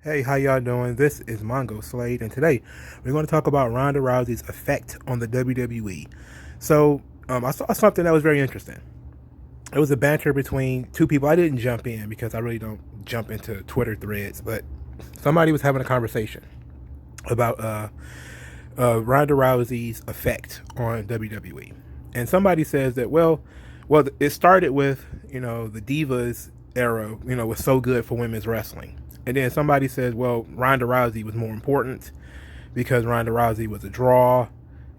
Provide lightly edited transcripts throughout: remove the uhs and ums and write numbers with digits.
Hey, how y'all doing? This is Mongo Slade, and today we're going to talk about Ronda Rousey's effect on the WWE. I saw something that was very interesting. It was a banter between two people. I didn't jump in because I really don't jump into Twitter threads, but somebody was having a conversation about Ronda Rousey's effect on WWE, and somebody says that it started with the Divas era, was so good for women's wrestling, and then somebody says, well, Ronda Rousey was more important because Ronda Rousey was a draw,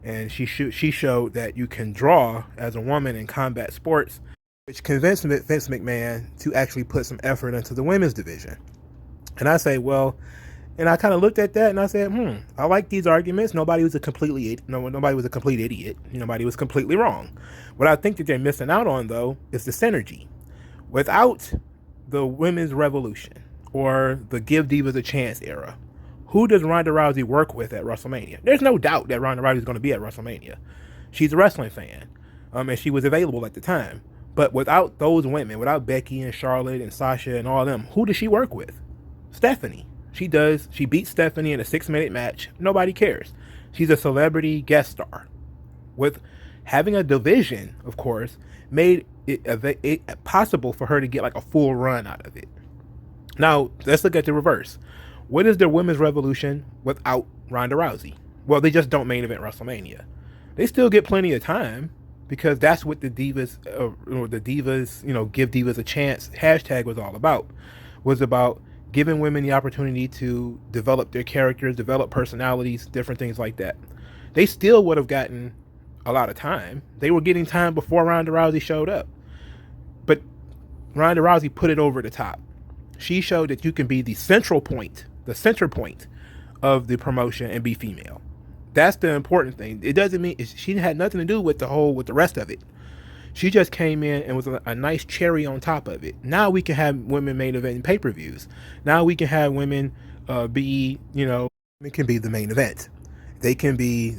and she showed that you can draw as a woman in combat sports, which convinced Vince McMahon to actually put some effort into the women's division. And I say, well, and I kind of looked at that and I said, I like these arguments. Nobody was a complete idiot. Nobody was completely wrong. What I think that they're missing out on, though, is the synergy. Without the women's revolution or the Give Divas a Chance era, who does Ronda Rousey work with at WrestleMania? There's no doubt that Ronda Rousey is going to be at WrestleMania. She's a wrestling fan, and she was available at the time. But without those women, without Becky and Charlotte and Sasha and all of them, who does she work with? Stephanie. She does. She beats Stephanie in a 6-minute match. Nobody cares. She's a celebrity guest star. With having a division, of course, made it possible for her to get like a full run out of it. Now, let's look at the reverse. What is their women's revolution without Ronda Rousey? Well, they just don't main event WrestleMania. They still get plenty of time because that's what the Divas, Give Divas a Chance hashtag was all about. Was about giving women the opportunity to develop their characters, develop personalities, different things like that. They still would have gotten a lot of time. They were getting time before Ronda Rousey showed up. But Ronda Rousey put it over the top. She showed that you can be the center point of the promotion and be female. That's the important thing. It doesn't mean she had nothing to do with the rest of it. She just came in and was a nice cherry on top of it. Now we can have women main event in pay-per-views. Now we can have women it can be the main event. They can be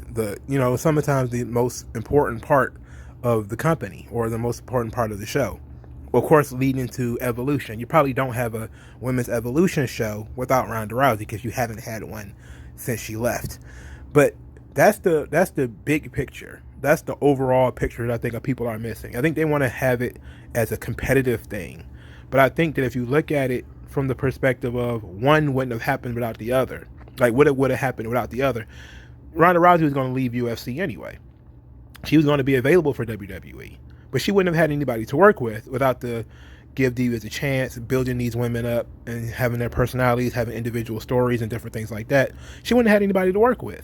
sometimes the most important part of the company or the most important part of the show. Of course, leading to Evolution. You probably don't have a women's Evolution show without Ronda Rousey because you haven't had one since she left. But that's the big picture. That's the overall picture that I think people are missing. I think they want to have it as a competitive thing. But I think that if you look at it from the perspective of one wouldn't have happened without the other, like what it would have happened without the other, Ronda Rousey was going to leave UFC anyway. She was going to be available for WWE. But she wouldn't have had anybody to work with without the Give Divas a Chance, building these women up and having their personalities, having individual stories and different things like that. She wouldn't have had anybody to work with.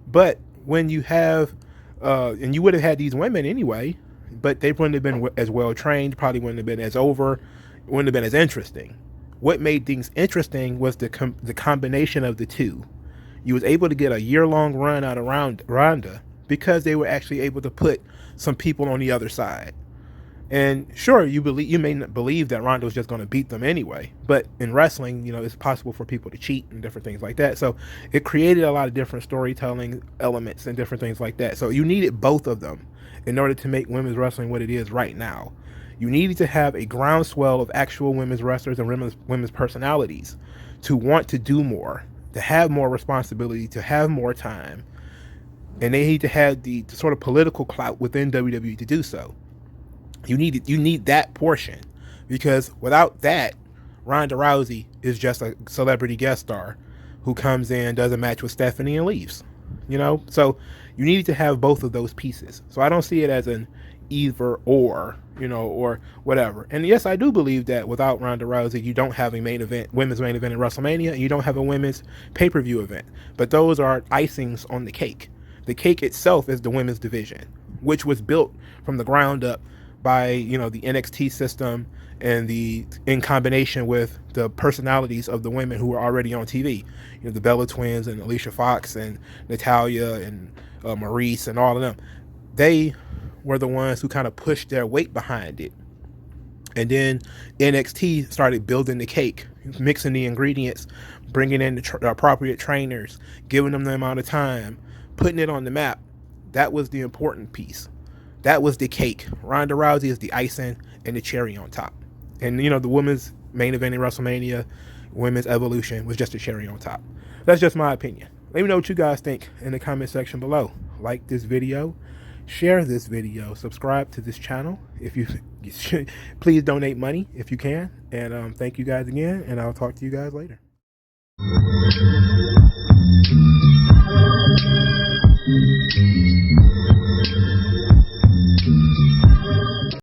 But when you have, and you would have had these women anyway, but they wouldn't have been as well trained, probably wouldn't have been wouldn't have been as interesting. What made things interesting was the combination of the two. You was able to get a year-long run out of Ronda because they were actually able to put some people on the other side. And sure, you may not believe that Ronda was just going to beat them anyway, but in wrestling, it's possible for people to cheat and different things like that. So it created a lot of different storytelling elements and different things like that. So you needed both of them in order to make women's wrestling what it is right now. You needed to have a groundswell of actual women's wrestlers and women's personalities to want to do more, to have more responsibility, to have more time. And they need to have the sort of political clout within WWE to do so. You need that portion, because without that, Ronda Rousey is just a celebrity guest star who comes in, does a match with Stephanie, and leaves. So you need to have both of those pieces. So I don't see it as an either or, or whatever. And yes, I do believe that without Ronda Rousey, you don't have a women's main event in WrestleMania, and you don't have a women's pay-per-view event. But those are icings on the cake. The cake itself is the women's division, which was built from the ground up by the NXT system and in combination with the personalities of the women who were already on TV. The Bella Twins and Alicia Fox and Natalya and Maurice and all of them. They were the ones who kind of pushed their weight behind it. And then NXT started building the cake, mixing the ingredients, bringing in the appropriate trainers, giving them the amount of time, putting it on the map. That was the important piece. That was the cake. Ronda Rousey is the icing and the cherry on top. And the women's main event in WrestleMania, Women's Evolution was just a cherry on top. That's just my opinion. Let me know what you guys think in the comment section below. Like this video, share this video, subscribe to this channel if you please donate money if you can, and thank you guys again, and I'll talk to you guys later.